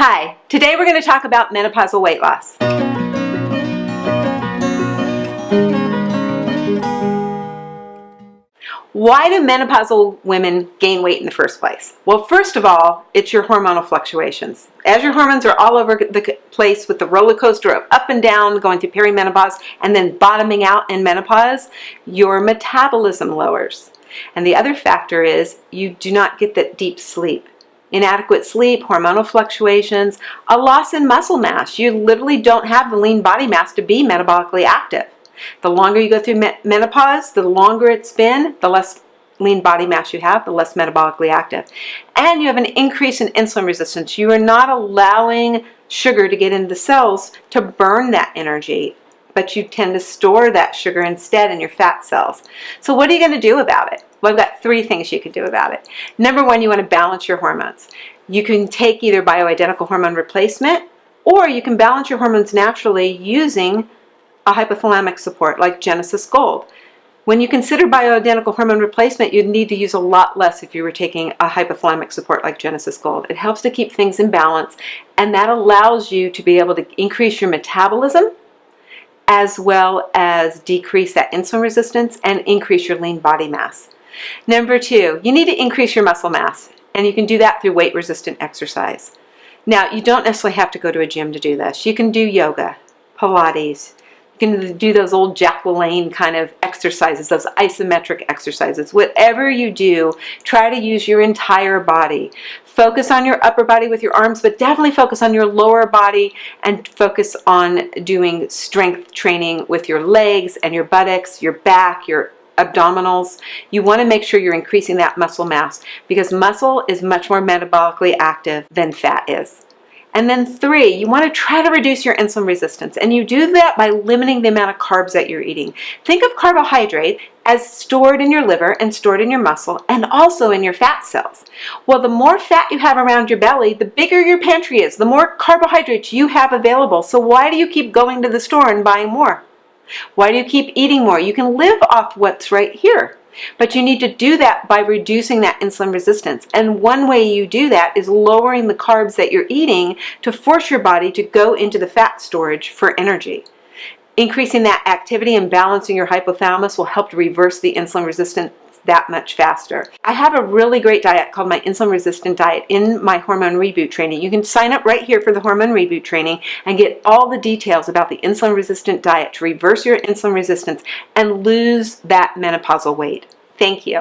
Hi, today we're going to talk about menopausal weight loss. Why do menopausal women gain weight in the first place? Well, first of all, it's your hormonal fluctuations. As your hormones are all over the place with the roller coaster of up and down, going through perimenopause and then bottoming out in menopause, your metabolism lowers. And the other factor is you do not get that deep sleep. Inadequate sleep, hormonal fluctuations, a loss in muscle mass. You literally don't have the lean body mass to be metabolically active. The longer you go through menopause, the longer it's been, the less lean body mass you have, the less metabolically active. And you have an increase in insulin resistance. You are not allowing sugar to get into the cells to burn that energy, but you tend to store that sugar instead in your fat cells. So what are you going to do about it? Well, I've got 3 things you can do about it. Number 1, you want to balance your hormones. You can take either bioidentical hormone replacement, or you can balance your hormones naturally using a hypothalamic support like Genesis Gold. When you consider bioidentical hormone replacement, you'd need to use a lot less if you were taking a hypothalamic support like Genesis Gold. It helps to keep things in balance, and that allows you to be able to increase your metabolism as well as decrease that insulin resistance and increase your lean body mass. Number 2, you need to increase your muscle mass, and you can do that through weight-resistant exercise. Now, you don't necessarily have to go to a gym to do this. You can do yoga, Pilates. You can do those old Jack LaLanne kind of exercises, those isometric exercises. Whatever you do, try to use your entire body. Focus on your upper body with your arms, but definitely focus on your lower body and focus on doing strength training with your legs and your buttocks, your back, your abdominals. You want to make sure you're increasing that muscle mass because muscle is much more metabolically active than fat is. And then 3, you want to try to reduce your insulin resistance, and you do that by limiting the amount of carbs that you're eating. Think of carbohydrate as stored in your liver and stored in your muscle and also in your fat cells. Well, the more fat you have around your belly, the bigger your pantry is, the more carbohydrates you have available. So why do you keep going to the store and buying more? Why do you keep eating more? You can live off what's right here, but you need to do that by reducing that insulin resistance. And one way you do that is lowering the carbs that you're eating to force your body to go into the fat storage for energy. Increasing that activity and balancing your hypothalamus will help to reverse the insulin resistance that much faster. I have a really great diet called my insulin resistant diet in my hormone reboot training. You can sign up right here for the hormone reboot training and get all the details about the insulin resistant diet to reverse your insulin resistance and lose that menopausal weight. Thank you.